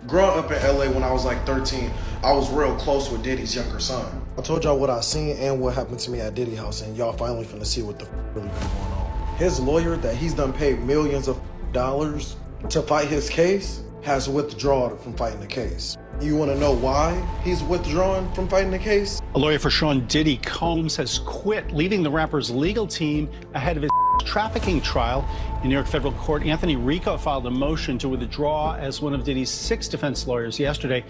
Growing up in LA when I was like 13, I was real close with Diddy's younger son. I told y'all what I seen and what happened to me at Diddy house, and y'all finally finna see what the really been going on. His lawyer that he's done paid millions of dollars to fight his case has withdrawn from fighting the case. You wanna know why he's withdrawn from fighting the case? A lawyer for Sean Diddy Combs has quit, leaving the rapper's legal team ahead of his trafficking trial. In New York federal court, Anthony Rico filed a motion to withdraw as one of Diddy's 6 defense lawyers yesterday.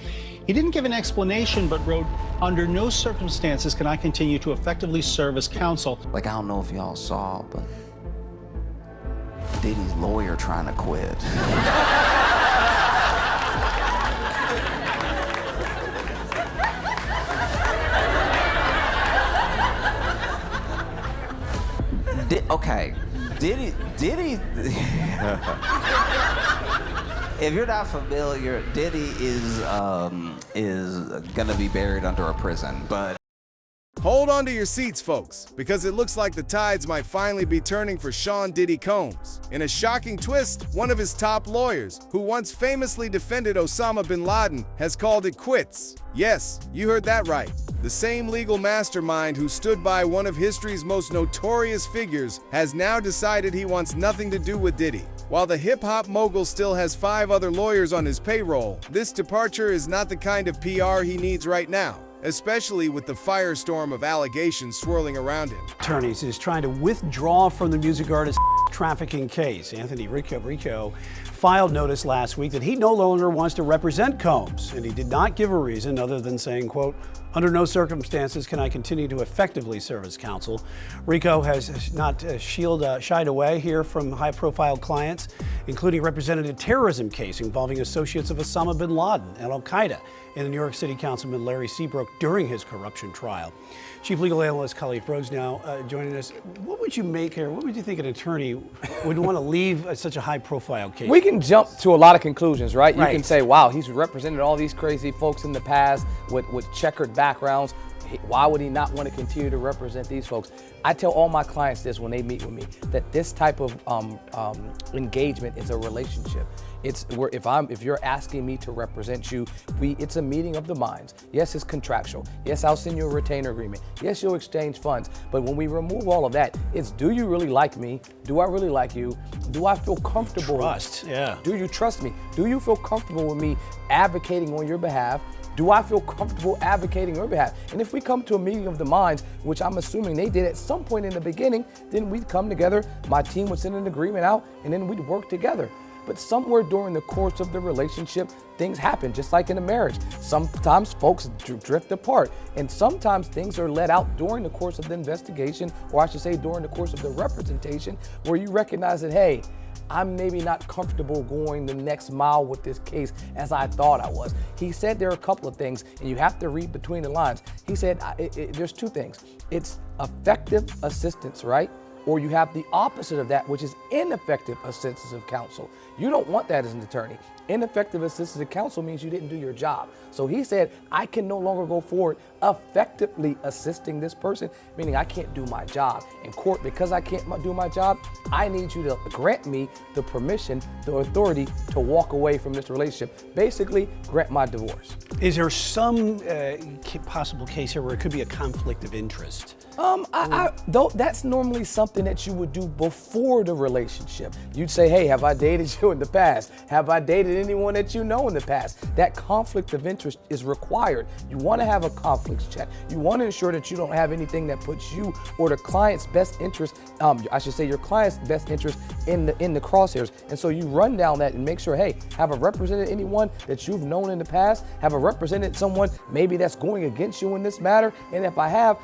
He didn't give an explanation, but wrote, "Under no circumstances can I continue to effectively serve as counsel." Like, I don't know if y'all saw, but Diddy's lawyer trying to quit. Okay, Diddy. If you're not familiar, Diddy is gonna be buried under a prison, but. Hold on to your seats, folks, because it looks like the tides might finally be turning for Sean Diddy Combs. In a shocking twist, one of his top lawyers, who once famously defended Osama bin Laden, has called it quits. Yes, you heard that right. The same legal mastermind who stood by one of history's most notorious figures has now decided he wants nothing to do with Diddy. While the hip-hop mogul still has 5 other lawyers on his payroll, this departure is not the kind of PR he needs right now, especially with the firestorm of allegations swirling around him. Attorneys is trying to withdraw from the music artist trafficking case. Anthony Rico filed notice last week that he no longer wants to represent Combs, and he did not give a reason other than saying, quote, "Under no circumstances can I continue to effectively serve as counsel." Rico has not shied away here from high-profile clients, including represented a terrorism case involving associates of Osama bin Laden and Al-Qaeda and New York City Councilman Larry Seabrook during his corruption trial. Chief Legal Analyst Khalif Rose now joining us. What would you make here? What would you think an attorney would want to leave such a high-profile case? We can jump to a lot of conclusions, right? You can say, wow, he's represented all these crazy folks in the past with checkered backgrounds. Why would he not want to continue to represent these folks? I tell all my clients this when they meet with me, that this type of engagement is a relationship. It's where if you're asking me to represent you, it's a meeting of the minds. Yes, it's contractual. Yes, I'll send you a retainer agreement. Yes, you'll exchange funds. But when we remove all of that, it's, do you really like me? Do I really like you? Do I feel comfortable? Trust, yeah. Do you trust me? Do you feel comfortable with me advocating on your behalf? Do I feel comfortable advocating on your behalf? And if we come to a meeting of the minds, which I'm assuming they did at some point in the beginning, then we'd come together, my team would send an agreement out, and then we'd work together. But somewhere during the course of the relationship, things happen, just like in a marriage. Sometimes folks drift apart, and sometimes things are let out during the course of the investigation, or I should say during the course of the representation, where you recognize that, hey, I'm maybe not comfortable going the next mile with this case as I thought I was. He said there are a couple of things, and you have to read between the lines. He said there's 2 things. It's effective assistance, right? Or you have the opposite of that, which is ineffective assistance of counsel. You don't want that as an attorney. Ineffective assistance of counsel means you didn't do your job. So he said, I can no longer go forward effectively assisting this person, meaning I can't do my job. In court, because I can't do my job, I need you to grant me the permission, the authority to walk away from this relationship. Basically, grant my divorce. Is there some possible case here where it could be a conflict of interest? Though that's normally something that you would do before the relationship. You'd say, hey, have I dated you in the past? Have I dated anyone that you know in the past? That conflict of interest is required. You want to have a conflicts check. You want to ensure that you don't have anything that puts you or the client's best interest, I should say your client's best interest in the crosshairs. And so you run down that and make sure, hey, have I represented anyone that you've known in the past? Have I represented someone maybe that's going against you in this matter? And if I have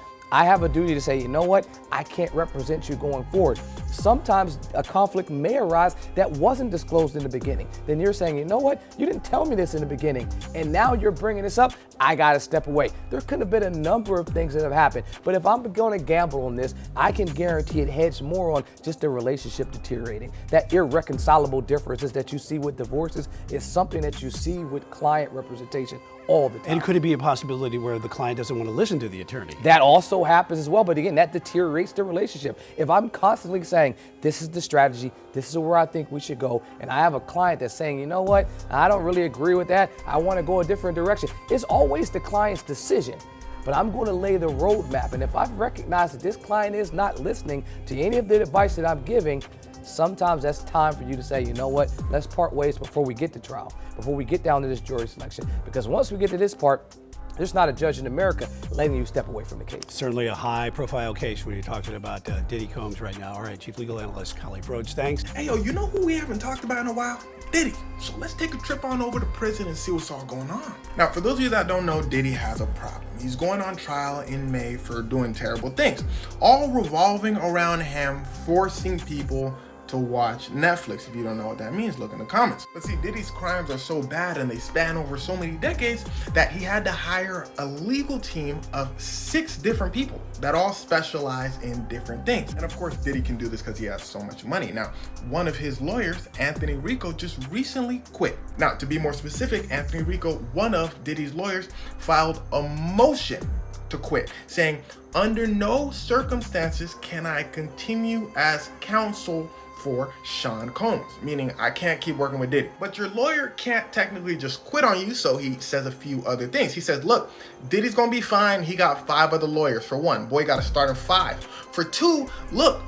a duty to say, you know what, I can't represent you going forward. Sometimes a conflict may arise that wasn't disclosed in the beginning. Then you're saying, you know what, you didn't tell me this in the beginning, and now you're bringing this up, I gotta step away. There could have been a number of things that have happened, but if I'm gonna gamble on this, I can guarantee it heads more on just the relationship deteriorating. That irreconcilable differences that you see with divorces is something that you see with client representation all the time. And could it be a possibility where the client doesn't want to listen to the attorney? That also happens as well, but again, that deteriorates the relationship. If I'm constantly saying, saying, this is the strategy, this is where I think we should go. And I have a client that's saying, you know what, I don't really agree with that. I want to go a different direction. It's always the client's decision. But I'm going to lay the roadmap. And if I recognize that this client is not listening to any of the advice that I'm giving, sometimes that's time for you to say, you know what, let's part ways before we get to trial, before we get down to this jury selection. Because once we get to this part, there's not a judge in America letting you step away from the case. Certainly a high-profile case when you're talking about Diddy Combs right now. All right, Chief Legal Analyst Khalif Rhodes, thanks. Hey, yo, you know who we haven't talked about in a while? Diddy. So let's take a trip on over to prison and see what's all going on. Now, for those of you that don't know, Diddy has a problem. He's going on trial in May for doing terrible things, all revolving around him forcing people to watch Netflix. If you don't know what that means, look in the comments. But see, Diddy's crimes are so bad and they span over so many decades that he had to hire a legal team of 6 different people that all specialize in different things. And of course, Diddy can do this because he has so much money. Now, one of his lawyers, Anthony Rico, just recently quit. Now, to be more specific, Anthony Rico, one of Diddy's lawyers, filed a motion to quit, saying, under no circumstances can I continue as counsel for Sean Combs, meaning I can't keep working with Diddy. But your lawyer can't technically just quit on you, so he says a few other things. He says, look, Diddy's gonna be fine. He got 5 other lawyers. For 1, boy got to start at 5. For 2, look,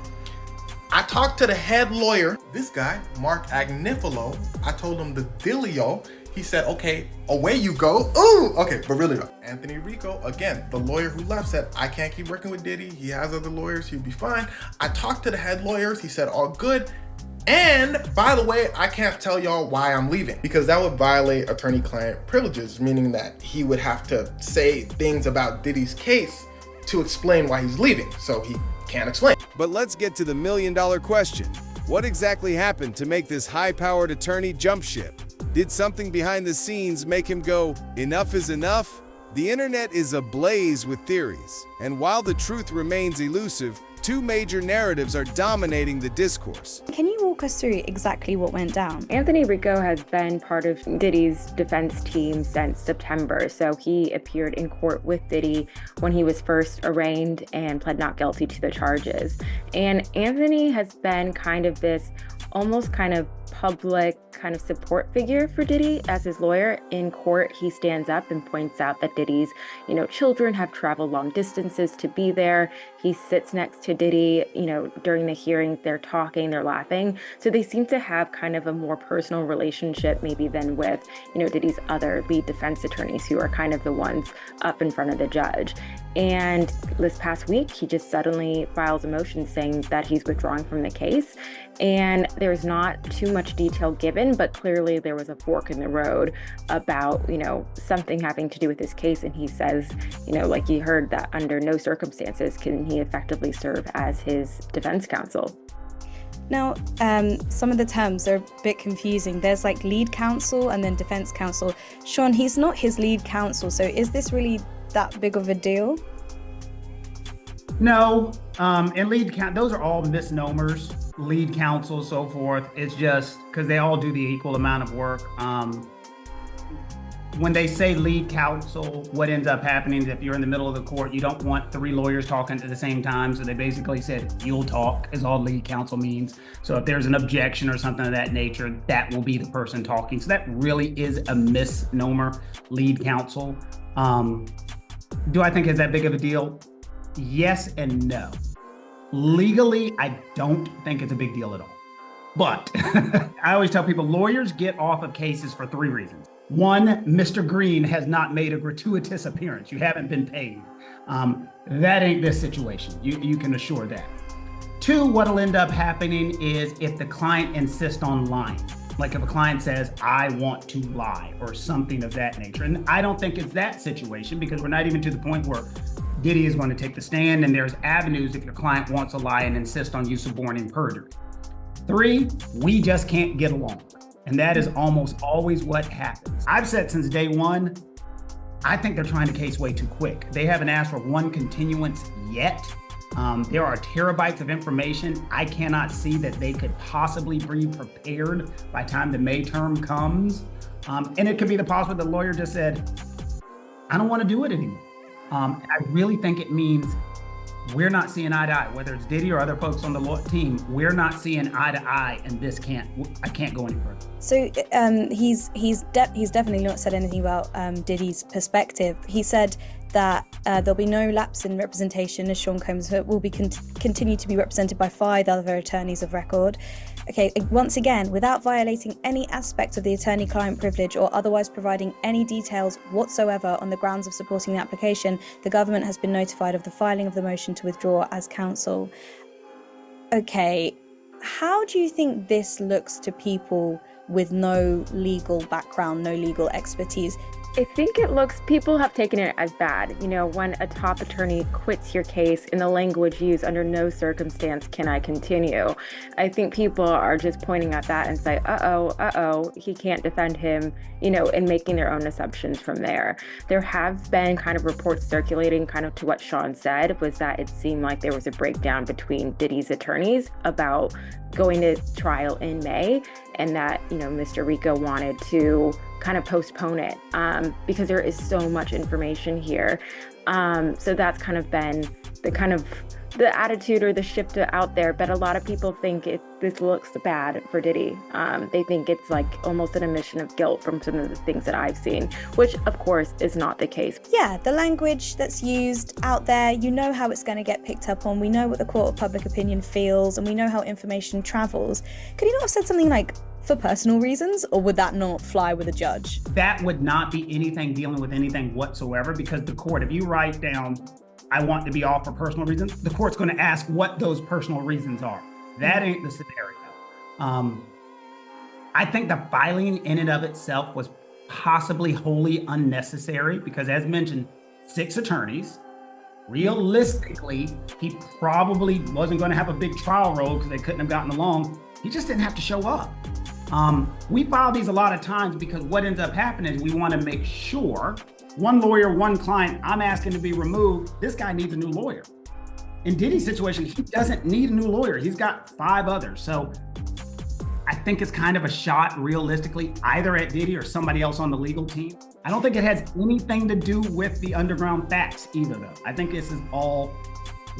I talked to the head lawyer, this guy, Mark Agnifilo. I told him the dealio. He said, okay, away you go. Ooh, okay, but really though, Anthony Rico, again, the lawyer who left, said, I can't keep working with Diddy. He has other lawyers, he'll be fine. I talked to the head lawyers, he said, all good. And by the way, I can't tell y'all why I'm leaving because that would violate attorney-client privileges, meaning that he would have to say things about Diddy's case to explain why he's leaving. So he can't explain. But let's get to the million-dollar question. What exactly happened to make this high-powered attorney jump ship? Did something behind the scenes make him go, enough is enough? The internet is ablaze with theories, and while the truth remains elusive, 2 major narratives are dominating the discourse. Can you walk us through exactly what went down? Anthony Rico has been part of Diddy's defense team since September, so he appeared in court with Diddy when he was first arraigned and pled not guilty to the charges. And Anthony has been kind of this almost kind of public kind of support figure for Diddy as his lawyer. In court, he stands up and points out that Diddy's, children have traveled long distances to be there. He sits next to Diddy, during the hearing, they're talking, they're laughing. So they seem to have kind of a more personal relationship maybe than with, Diddy's other lead defense attorneys who are kind of the ones up in front of the judge. And this past week, he just suddenly files a motion saying that he's withdrawing from the case. And there's not too much detail given, but clearly there was a fork in the road about, something having to do with this case. And he says, like he heard that under no circumstances can he effectively serve as his defense counsel. Now, some of the terms are a bit confusing. There's like lead counsel and then defense counsel. Sean, he's not his lead counsel. So is this really that big of a deal? No, and those are all misnomers. Lead counsel, so forth. It's just because they all do the equal amount of work. When they say lead counsel, what ends up happening is if you're in the middle of the court, you don't want 3 lawyers talking at the same time. So they basically said, you'll talk is all lead counsel means. So if there's an objection or something of that nature, that will be the person talking. So that really is a misnomer, lead counsel. Do I think it's that big of a deal? Yes and no. Legally, I don't think it's a big deal at all. But I always tell people lawyers get off of cases for 3 reasons. 1, Mr. Green has not made a gratuitous appearance. You haven't been paid. That ain't this situation. You can assure that. 2, what'll end up happening is if the client insists on lying. Like if a client says, I want to lie or something of that nature. And I don't think it's that situation because we're not even to the point where Diddy is going to take the stand and there's avenues if your client wants to lie and insist on you suborning perjury. 3, we just can't get along. And that is almost always what happens. I've said since day one, I think they're trying to case way too quick. They haven't asked for 1 continuance yet. There are terabytes of information. I cannot see that they could possibly be prepared by the time the May term comes. And it could be the possibility the lawyer just said, I don't want to do it anymore. I really think it means we're not seeing eye to eye, whether it's Diddy or other folks on the team, we're not seeing eye to eye, and I can't go any further. So he's definitely not said anything about Diddy's perspective. He said that there'll be no lapse in representation, as Sean Combs will be continue to be represented by 5 other attorneys of record. Okay, once again, without violating any aspect of the attorney-client privilege or otherwise providing any details whatsoever on the grounds of supporting the application, the government has been notified of the filing of the motion to withdraw as counsel. Okay, how do you think this looks to people with no legal background, no legal expertise? I think people have taken it as bad. You know, when a top attorney quits your case in the language used, under no circumstance can I continue. I think people are just pointing at that and say, he can't defend him, you know, and making their own assumptions from there. There have been kind of reports circulating, kind of to what Sean said, was that it seemed like there was a breakdown between Diddy's attorneys about going to trial in May, and that, you know, Mr. Rico wanted to kind of postpone it because there is so much information here. So that's kind of been the attitude or the shift out there. But a lot of people think this looks bad for Diddy. They think it's like almost an admission of guilt from some of the things that I've seen, which of course is not the case. Yeah, the language that's used out there, you know how it's going to get picked up on. We know what the court of public opinion feels, and we know how information travels. Could he not have said something like, for personal reasons, or would that not fly with a judge? That would not be anything dealing with anything whatsoever, because the court, if you write down, I want to be off for personal reasons, the court's going to ask what those personal reasons are. That ain't the scenario. I think the filing in and of itself was possibly wholly unnecessary because, as mentioned, 6 attorneys. Realistically, he probably wasn't going to have a big trial roll because they couldn't have gotten along. He just didn't have to show up. We file these a lot of times because what ends up happening is we want to make sure, one lawyer, one client, I'm asking to be removed. This guy needs a new lawyer. In Diddy's situation, he doesn't need a new lawyer. He's got 5 others. So I think it's kind of a shot realistically, either at Diddy or somebody else on the legal team. I don't think it has anything to do with the underground facts either, though. I think this is all,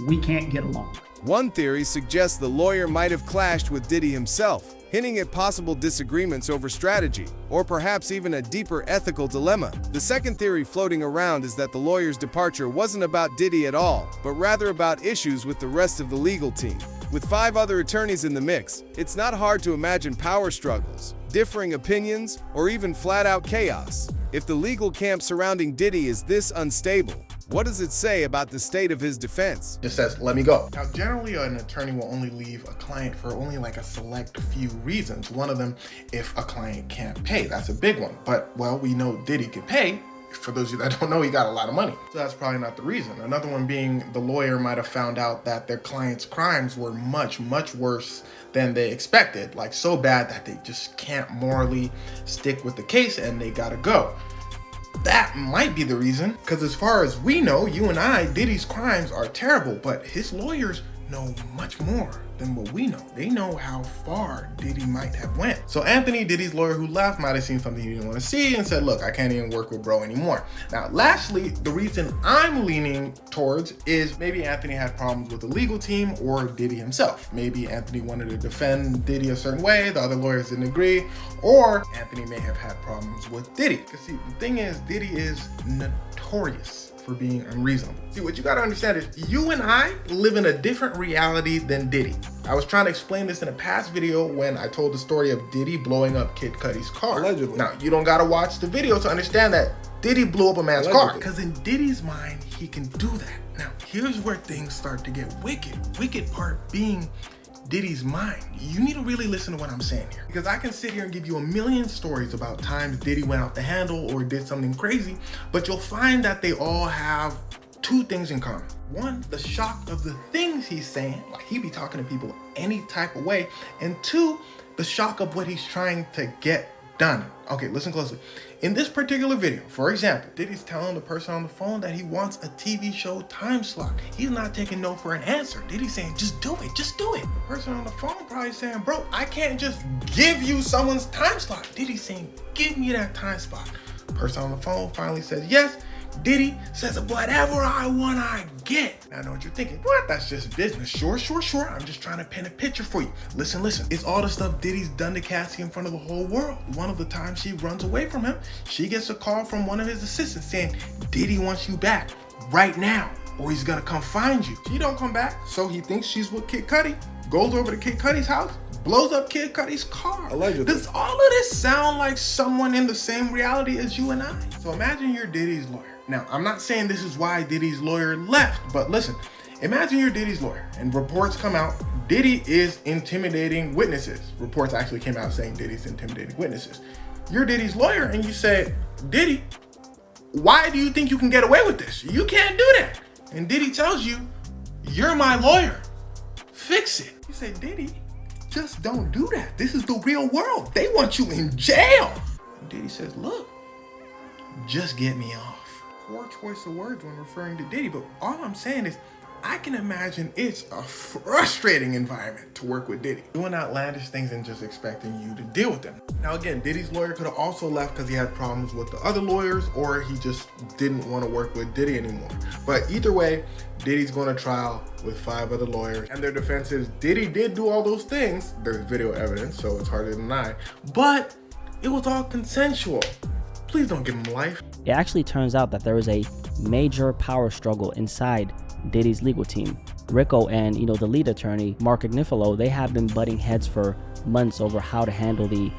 we can't get along. One theory suggests the lawyer might have clashed with Diddy himself, hinting at possible disagreements over strategy, or perhaps even a deeper ethical dilemma. The second theory floating around is that the lawyer's departure wasn't about Diddy at all, but rather about issues with the rest of the legal team. With 5 other attorneys in the mix, it's not hard to imagine power struggles, differing opinions, or even flat-out chaos. If the legal camp surrounding Diddy is this unstable, what does it say about the state of his defense? It says, let me go. Now, generally, an attorney will only leave a client for only like a select few reasons. One of them, if a client can't pay. That's a big one. But, well, we know Diddy could pay. For those of you that don't know, he got a lot of money. So that's probably not the reason. Another one being the lawyer might have found out that their client's crimes were much, much worse than they expected. Like so bad that they just can't morally stick with the case and they gotta go. That might be the reason, because as far as we know, you and I, Diddy's crimes are terrible, but his lawyers know much more than what we know. They know how far Diddy might have went. So Anthony, Diddy's lawyer who left, might have seen something he didn't want to see and said, look, I can't even work with bro anymore. Now, lastly, the reason I'm leaning towards is maybe Anthony had problems with the legal team or Diddy himself. Maybe Anthony wanted to defend Diddy a certain way, the other lawyers didn't agree, or Anthony may have had problems with Diddy. Because see, the thing is, Diddy is notorious for being unreasonable. See, what you gotta understand is you and I live in a different reality than Diddy. I was trying to explain this in a past video when I told the story of Diddy blowing up Kid Cudi's car. Allegedly. Now, you don't gotta watch the video to understand that Diddy blew up a man's car. Because in Diddy's mind, he can do that. Now, here's where things start to get wicked. Wicked part being Diddy's mind. You need to really listen to what I'm saying here, because I can sit here and give you a million stories about times Diddy went out the handle or did something crazy, but you'll find that they all have 2 things in common. One, the shock of the things he's saying, like he be talking to people any type of way, and 2, the shock of what he's trying to get done. Okay, listen closely. In this particular video, for example, Diddy's telling the person on the phone that he wants a TV show time slot. He's not taking no for an answer. Diddy's saying, just do it, just do it. The person on the phone probably saying, bro, I can't just give you someone's time slot. Diddy's saying, give me that time slot. The person on the phone finally says yes, Diddy says, whatever I want, I get. Now I know what you're thinking. What? That's just business. Sure. I'm just trying to paint a picture for you. Listen. It's all the stuff Diddy's done to Cassie in front of the whole world. One of the times she runs away from him, she gets a call from one of his assistants saying, Diddy wants you back right now, or he's gonna come find you. She don't come back, so he thinks she's with Kid Cudi, goes over to Kid Cudi's house, blows up Kid Cudi's car. Allegedly. Does all of this sound like someone in the same reality as you and I? So imagine you're Diddy's lawyer. Now, I'm not saying this is why Diddy's lawyer left, but listen, imagine you're Diddy's lawyer and reports come out, Diddy is intimidating witnesses. Reports actually came out saying Diddy's intimidating witnesses. You're Diddy's lawyer and you say, Diddy, why do you think you can get away with this? You can't do that. And Diddy tells you, you're my lawyer. Fix it. You say, Diddy, just don't do that. This is the real world. They want you in jail. And Diddy says, look, just get me off. Poor choice of words when referring to Diddy, but all I'm saying is I can imagine it's a frustrating environment to work with Diddy, doing outlandish things and just expecting you to deal with them. Now again, Diddy's lawyer could have also left because he had problems with the other lawyers, or he just didn't want to work with Diddy anymore. But either way, Diddy's going to trial with 5 other lawyers, and their defense is Diddy did do all those things. There's video evidence, so it's hard to deny, but it was all consensual. Please don't give him life. It actually turns out that there is a major power struggle inside Diddy's legal team. Rico and, the lead attorney, Mark Agnifilo, they have been butting heads for months over how to handle the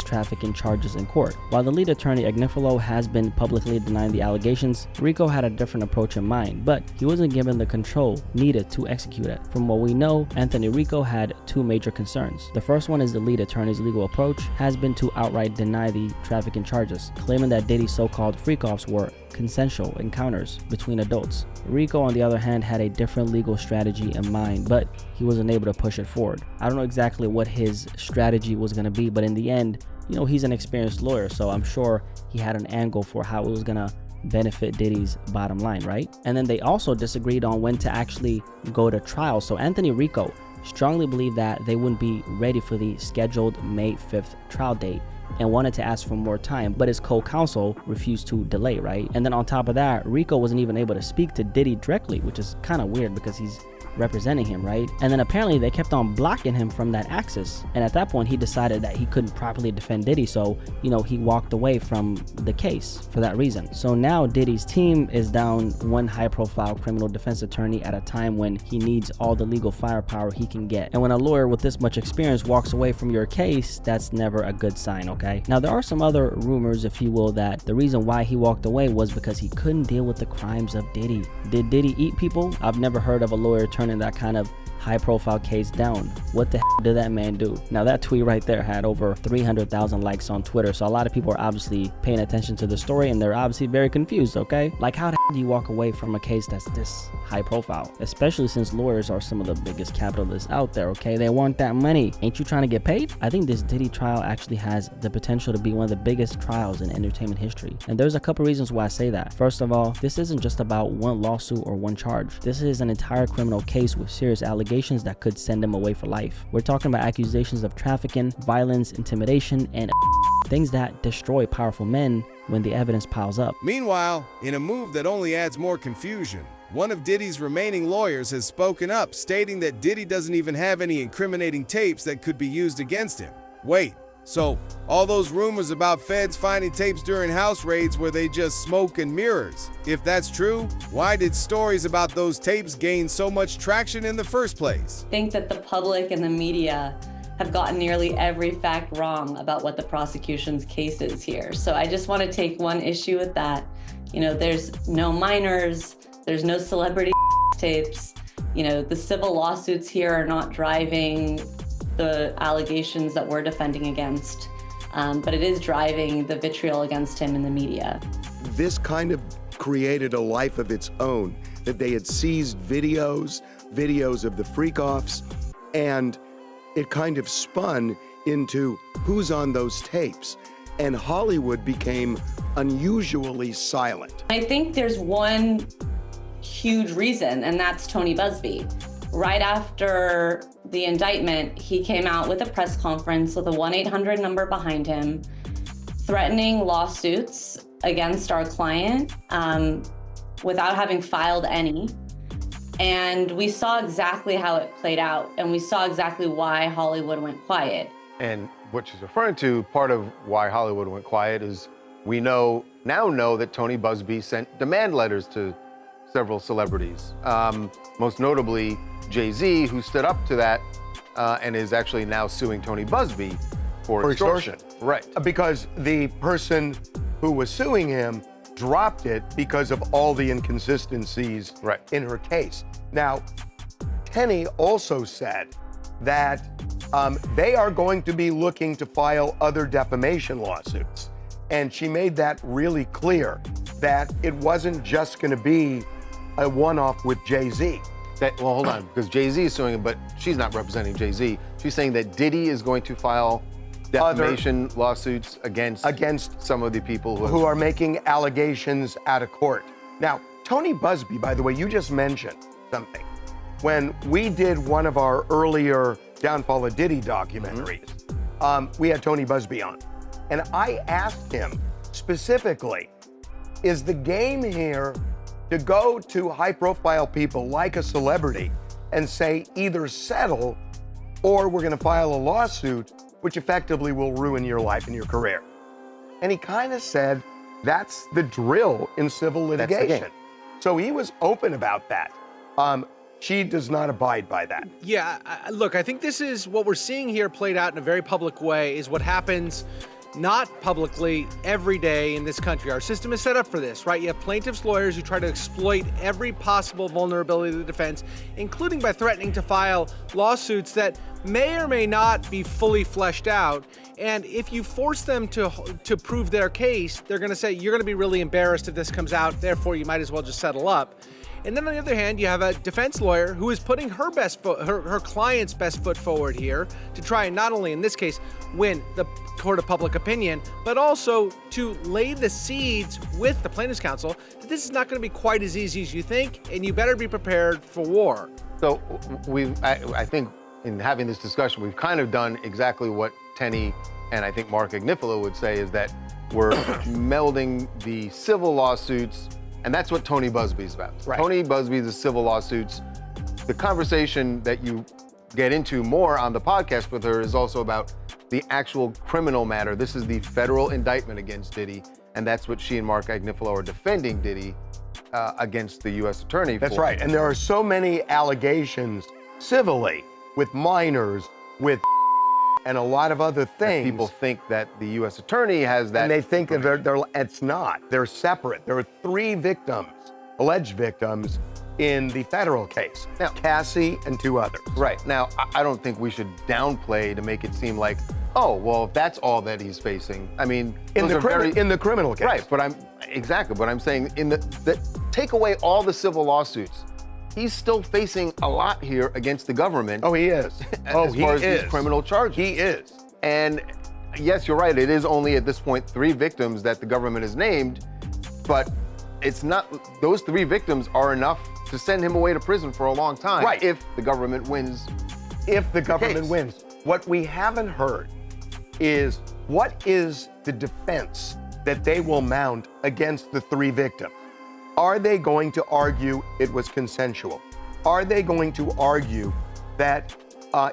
trafficking charges in court. While the lead attorney Agnifilo has been publicly denying the allegations, Rico had a different approach in mind, but he wasn't given the control needed to execute it. From what we know, Anthony Rico had 2 major concerns. The first one is the lead attorney's legal approach has been to outright deny the trafficking charges, claiming that Diddy's so-called freak-offs were consensual encounters between adults. Rico, on the other hand, had a different legal strategy in mind, but he wasn't able to push it forward. I don't know exactly what his strategy was going to be, but in the end, he's an experienced lawyer, so I'm sure he had an angle for how it was going to benefit Diddy's bottom line, right? And then they also disagreed on when to actually go to trial. So Anthony Rico strongly believed that they wouldn't be ready for the scheduled May 5th trial date and wanted to ask for more time, but his co-counsel refused to delay, right? And then on top of that, Rico wasn't even able to speak to Diddy directly, which is kind of weird because he's representing him, right? And then apparently they kept on blocking him from that access, and at that point he decided that he couldn't properly defend Diddy, so he walked away from the case for that reason. So now Diddy's team is down 1 high-profile criminal defense attorney at a time when he needs all the legal firepower he can get. And when a lawyer with this much experience walks away from your case, that's never a good sign, okay? Now there are some other rumors, if you will, that the reason why he walked away was because he couldn't deal with the crimes of Diddy. Did Diddy eat people? I've never heard of a lawyer turning that kind of high-profile case down. What the did that man do? Now that tweet right there had over 300,000 likes on Twitter, so a lot of people are obviously paying attention to the story and they're obviously very confused, okay? Like, how the do you walk away from a case that's this high profile? Especially since lawyers are some of the biggest capitalists out there, okay? They want that money. Ain't you trying to get paid? I think this Diddy trial actually has the potential to be one of the biggest trials in entertainment history. And there's a couple reasons why I say that. First of all, this isn't just about one lawsuit or one charge. This is an entire criminal case with serious allegations that could send him away for life. We're talking about accusations of trafficking, violence, intimidation, and things that destroy powerful men when the evidence piles up. Meanwhile, in a move that only adds more confusion, one of Diddy's remaining lawyers has spoken up, stating that Diddy doesn't even have any incriminating tapes that could be used against him. Wait, so all those rumors about feds finding tapes during house raids were they just smoke and mirrors? If that's true, why did stories about those tapes gain so much traction in the first place? I think that the public and the media have gotten nearly every fact wrong about what the prosecution's case is here. So I just want to take one issue with that. There's no minors, there's no celebrity tapes. The civil lawsuits here are not driving the allegations that we're defending against, but it is driving the vitriol against him in the media. This kind of created a life of its own, that they had seized videos of the freak-offs, and it kind of spun into who's on those tapes, and Hollywood became unusually silent. I think there's one huge reason, and that's Tony Busby. Right after the indictment, he came out with a press conference with a 1-800 number behind him, threatening lawsuits against our client without having filed any. And we saw exactly how it played out, and we saw exactly why Hollywood went quiet. And what she's referring to, part of why Hollywood went quiet is we now know that Tony Buzbee sent demand letters to several celebrities, most notably Jay-Z, who stood up to that and is actually now suing Tony Buzbee for extortion. Right. Because the person who was suing him dropped it because of all the inconsistencies in her case. Now, Tenny also said that they are going to be looking to file other defamation lawsuits. And she made that really clear, that it wasn't just going to be a one-off with Jay-Z. Well, hold on, because Jay-Z is suing him, but she's not representing Jay-Z. She's saying that Diddy is going to file defamation lawsuits against some of the people who are making allegations out of court. Now, Tony Buzbee, by the way, you just mentioned something. When we did one of our earlier Downfall of Diddy documentaries, we had Tony Buzbee on. And I asked him specifically, is the game here to go to high-profile people like a celebrity and say either settle or we're going to file a lawsuit which effectively will ruin your life and your career? And he kind of said that's the drill in civil litigation. So he was open about that. She does not abide by that. Yeah, look, I think this is what we're seeing here played out in a very public way, is what happens not publicly every day in this country. Our system is set up for this, right? You have plaintiffs' lawyers who try to exploit every possible vulnerability of the defense, including by threatening to file lawsuits that may or may not be fully fleshed out. And if you force them to prove their case, they're going to say, you're going to be really embarrassed if this comes out, therefore you might as well just settle up. And then on the other hand, you have a defense lawyer who is putting her client's best foot forward here to try and not only in this case win the court of public opinion, but also to lay the seeds with the plaintiff's counsel that this is not going to be quite as easy as you think, and you better be prepared for war. So I think in having this discussion, we've kind of done exactly what Tenny and I think Mark Agnifilo would say, is that we're melding the civil lawsuits. And that's what Tony Buzbee is about. Right. Tony Buzbee is the civil lawsuits. The conversation that you get into more on the podcast with her is also about the actual criminal matter. This is the federal indictment against Diddy, and that's what she and Mark Agnifilo are defending Diddy against the U.S. attorney for. That's right, and there are so many allegations civilly with minors, with and a lot of other things. That people think that the U.S. attorney has that. And they think that it's not. They're separate. There are 3 victims, alleged victims, in the federal case. Now, Cassie and 2 others. Right. Now, I don't think we should downplay to make it seem like, oh, well, if that's all that he's facing. I mean, in the criminal case. Right, but I'm saying take away all the civil lawsuits. He's still facing a lot here against the government. Oh, he is. As far as these criminal charges. He is. And yes, you're right. It is only at this point 3 victims that the government has named, but it's not. Those 3 victims are enough to send him away to prison for a long time. Right. If the government wins. If the government wins. What we haven't heard is what is the defense that they will mount against the 3 victims? Are they going to argue it was consensual? Are they going to argue that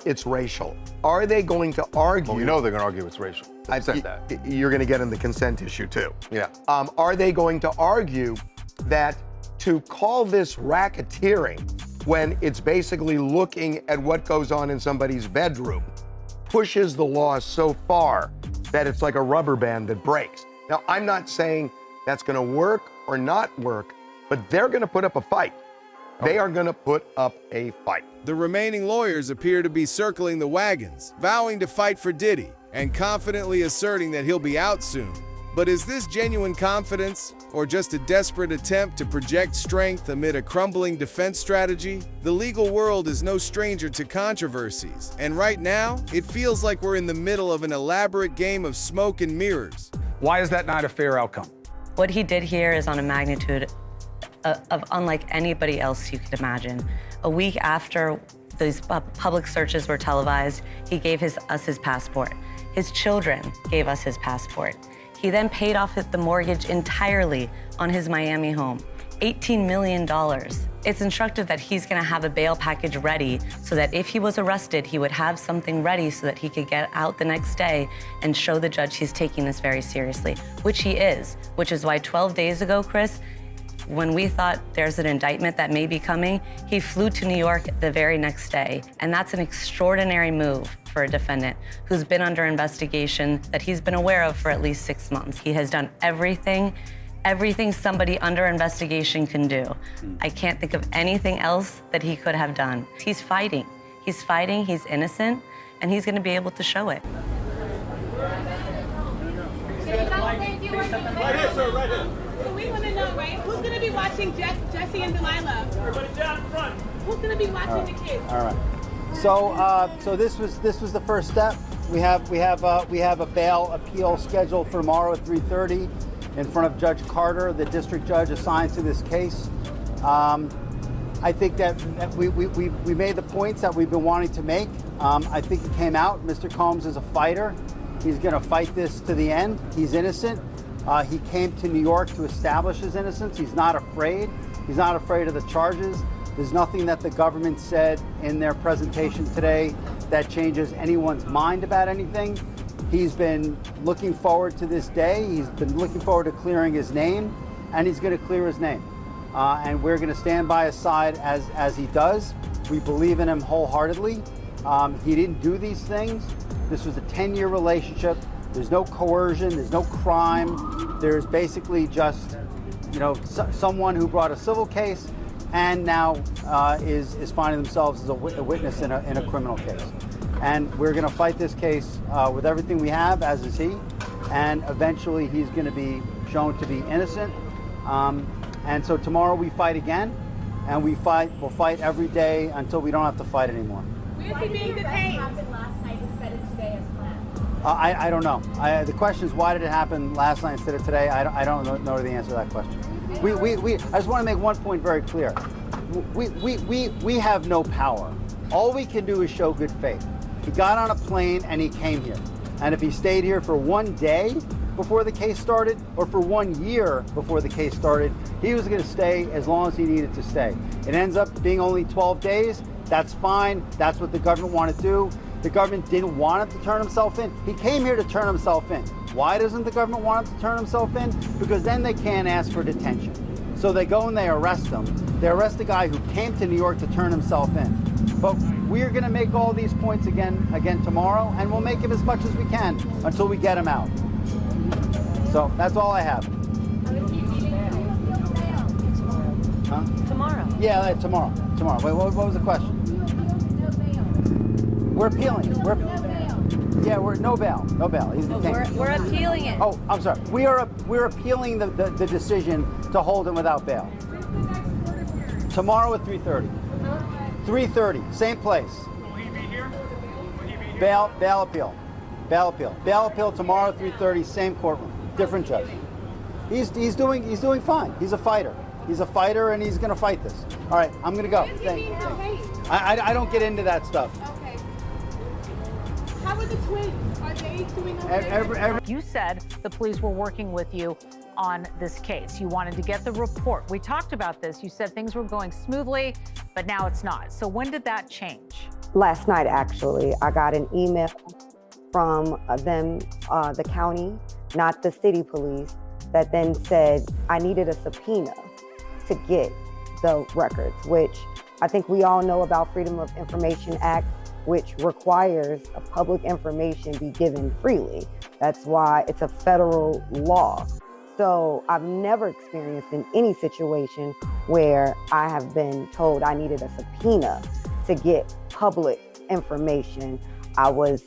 it's racial? Are they going to argue? Well, we know they're going to argue it's racial. I said that. You're going to get in the consent issue too. Yeah. Are they going to argue that to call this racketeering when it's basically looking at what goes on in somebody's bedroom pushes the law so far that it's like a rubber band that breaks? Now, I'm not saying that's going to work or not work, but they're going to put up a fight. They are going to put up a fight. The remaining lawyers appear to be circling the wagons, vowing to fight for Diddy and confidently asserting that he'll be out soon. But is this genuine confidence or just a desperate attempt to project strength amid a crumbling defense strategy? The legal world is no stranger to controversies, and right now, it feels like we're in the middle of an elaborate game of smoke and mirrors. Why is that not a fair outcome? What he did here is on a magnitude of unlike anybody else you could imagine. A week after those public searches were televised, he gave us his passport. His children gave us his passport. He then paid off the mortgage entirely on his Miami home, $18 million. It's instructive that he's gonna have a bail package ready so that if he was arrested, he would have something ready so that he could get out the next day and show the judge he's taking this very seriously, which he is, which is why 12 days ago, Chris, when we thought there's an indictment that may be coming, he flew to New York the very next day. And that's an extraordinary move for a defendant who's been under investigation that he's been aware of for at least 6 months. He has done everything somebody under investigation can do. I can't think of anything else that he could have done. He's fighting, he's innocent, and he's gonna be able to show it. So we want to know, right, who's going to be watching Jesse and Delilah? Everybody down in front. Who's going to be watching the kids? All right. So this was the first step. We have a bail appeal scheduled for tomorrow at 3:30 in front of Judge Carter, the district judge assigned to this case. I think that we made the points that we've been wanting to make. I think it came out. Mr. Combs is a fighter. He's going to fight this to the end. He's innocent. He came to New York to establish his innocence. He's not afraid. He's not afraid of the charges. There's nothing that the government said in their presentation today that changes anyone's mind about anything. He's been looking forward to this day. He's been looking forward to clearing his name, and he's going to clear his name. And we're going to stand by his side as he does. We believe in him wholeheartedly. He didn't do these things. This was a 10-year relationship. There's no coercion, there's no crime. There's basically just, someone who brought a civil case and now is finding themselves as a witness in a criminal case. And we're going to fight this case with everything we have, as is he. And eventually he's going to be shown to be innocent. And so tomorrow we fight again, and we'll fight every day until we don't have to fight anymore. Where's he being detained? I don't know. The question is, why did it happen last night instead of today? I don't know the answer to that question. I just want to make one point very clear. We have no power. All we can do is show good faith. He got on a plane and he came here. And if he stayed here for 1 day before the case started, or for 1 year before the case started, he was going to stay as long as he needed to stay. It ends up being only 12 days. That's fine. That's what the government wanted to do. The government didn't want him to turn himself in. He came here to turn himself in. Why doesn't the government want him to turn himself in? Because then they can't ask for detention. So they go and they arrest him. They arrest a guy who came to New York to turn himself in. But we're going to make all these points again tomorrow, and we'll make him as much as we can until we get him out. So that's all I have. Huh? Tomorrow. Yeah, tomorrow. Wait, what was the question? We're appealing. We're no bail. He's detained. We're appealing it. Oh, I'm sorry. We're appealing the decision to hold him without bail. Tomorrow at 3:30. 3:30, same place. Will he be here? Bail appeal. Bail appeal tomorrow at 3:30, same courtroom, different judge. He's doing fine. He's a fighter. He's a fighter, and he's going to fight this. All right, I'm going to go. I don't get into that stuff. Okay. How are the twins? Are they doing okay? You said the police were working with you on this case. You wanted to get the report. We talked about this. You said things were going smoothly, but now it's not. So when did that change? Last night, actually, I got an email from them, the county, not the city police, that then said I needed a subpoena to get the records, which I think we all know about Freedom of Information Act, which requires a public information be given freely. That's why it's a federal law. So I've never experienced in any situation where I have been told I needed a subpoena to get public information. I was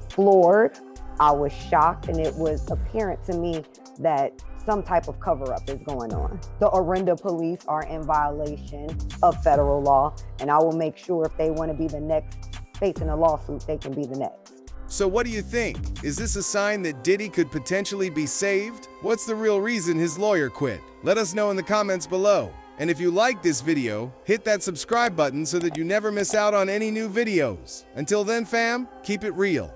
floored, I was shocked, and it was apparent to me that some type of cover-up is going on. The Orinda police are in violation of federal law, and I will make sure if they want to be the next facing a lawsuit, they can be the next. So what do you think? Is this a sign that Diddy could potentially be saved? What's the real reason his lawyer quit? Let us know in the comments below. And if you like this video, hit that subscribe button so that you never miss out on any new videos. Until then, fam, keep it real.